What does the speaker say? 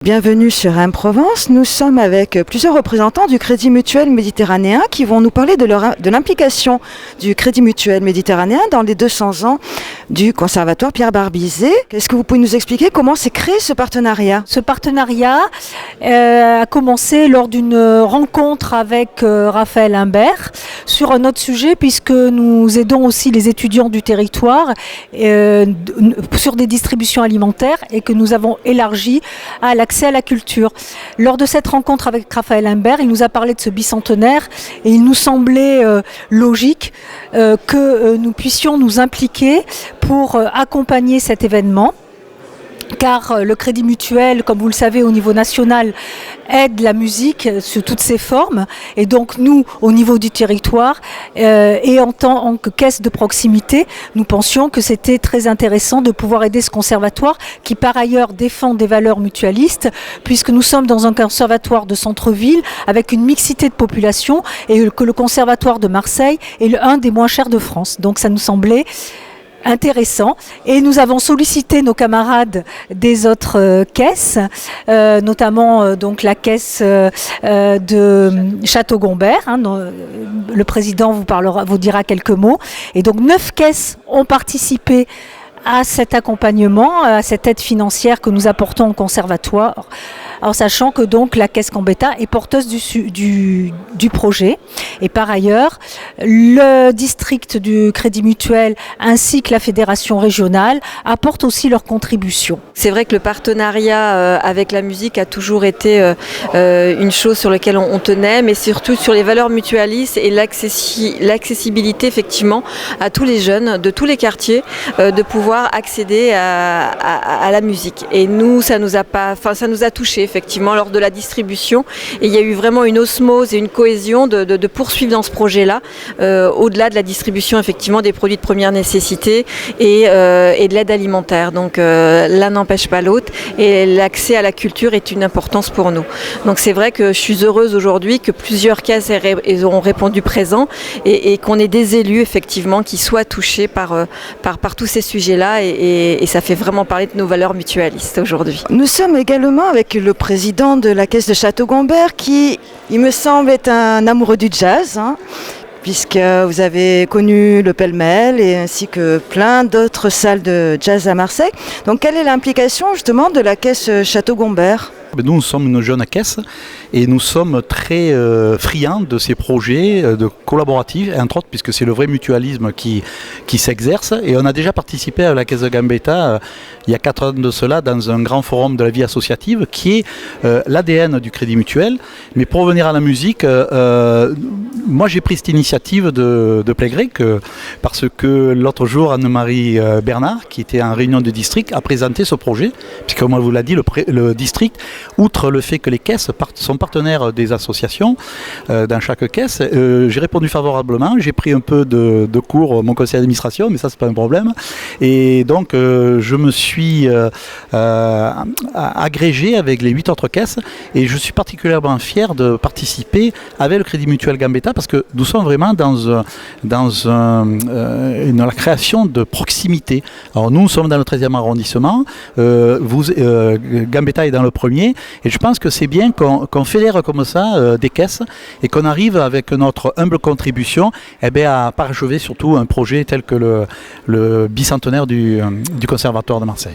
Bienvenue sur M-Provence. Nous sommes avec plusieurs représentants du Crédit Mutuel Méditerranéen qui vont nous parler de l'implication du Crédit Mutuel Méditerranéen dans les 200 ans du Conservatoire Pierre Barbizet. Est-ce que vous pouvez nous expliquer comment s'est créé ce partenariat ? Ce partenariat a commencé lors d'une rencontre avec Raphaël Imbert sur un autre sujet, puisque nous aidons aussi les étudiants du territoire sur des distributions alimentaires et que nous avons élargi à l'accès à la culture. Lors de cette rencontre avec Raphaël Imbert, il nous a parlé de ce bicentenaire et il nous semblait logique que nous puissions nous impliquer pour accompagner cet événement. Car le Crédit Mutuel, comme vous le savez, au niveau national, aide la musique sous toutes ses formes. Et donc nous, au niveau du territoire, et en tant que caisse de proximité, nous pensions que c'était très intéressant de pouvoir aider ce conservatoire qui, par ailleurs, défend des valeurs mutualistes, puisque nous sommes dans un conservatoire de centre-ville avec une mixité de population et que le conservatoire de Marseille est un des moins chers de France. Donc ça nous semblait intéressant, et nous avons sollicité nos camarades des autres caisses, notamment donc la caisse de Château-Gombert. Le président vous dira quelques mots. Et donc 9 caisses ont participé à cet accompagnement, à cette aide financière que nous apportons au conservatoire, en sachant que donc la caisse Gambetta est porteuse du projet. Et par ailleurs, le district du Crédit Mutuel ainsi que la fédération régionale apportent aussi leur contribution. C'est vrai que le partenariat avec la musique a toujours été une chose sur laquelle on tenait, mais surtout sur les valeurs mutualistes et l'accessibilité effectivement à tous les jeunes de tous les quartiers de pouvoir accéder à la musique. Et nous, ça nous a touché effectivement lors de la distribution. Et il y a eu vraiment une osmose et une cohésion de poursuivre dans ce projet-là, au-delà de la distribution effectivement des produits de première nécessité et de l'aide alimentaire. Donc l'un n'empêche pas l'autre, et l'accès à la culture est une importance pour nous. Donc c'est vrai que je suis heureuse aujourd'hui que plusieurs caisses ont répondu présent et qu'on ait des élus effectivement qui soient touchés par tous ces sujets-là, et ça fait vraiment parler de nos valeurs mutualistes aujourd'hui. Nous sommes également avec le président de la caisse de Château-Gombert qui, il me semble, est un amoureux du jazz, puisque vous avez connu le Pêle-Mêle et ainsi que plein d'autres salles de jazz à Marseille. Donc quelle est l'implication justement de la caisse Château-Gombert ? Nous sommes une jeune caisse et nous sommes très friands de ces projets de collaboratifs, entre autres puisque c'est le vrai mutualisme qui s'exerce. Et on a déjà participé à la caisse de Gambetta il y a 4 ans de cela dans un grand forum de la vie associative qui est l'ADN du Crédit Mutuel. Mais pour revenir à la musique, moi j'ai pris cette initiative de plein gré parce que l'autre jour Anne-Marie Bernard, qui était en réunion de district, a présenté ce projet, puisque comme on vous l'a dit, le district, outre le fait que les caisses sont partenaires des associations dans chaque caisse, j'ai répondu favorablement, j'ai pris un peu de cours mon conseil d'administration, mais ça c'est pas un problème, et donc je me suis agrégé avec les 8 autres caisses, et je suis particulièrement fier de participer avec le Crédit Mutuel Gambetta parce que nous sommes vraiment dans la création de proximité. Alors nous sommes dans le 13e arrondissement, Gambetta est dans le premier, et je pense que c'est bien qu'on fédère comme ça des caisses et qu'on arrive avec notre humble contribution à parachever surtout un projet tel que le bicentenaire du Conservatoire de Marseille.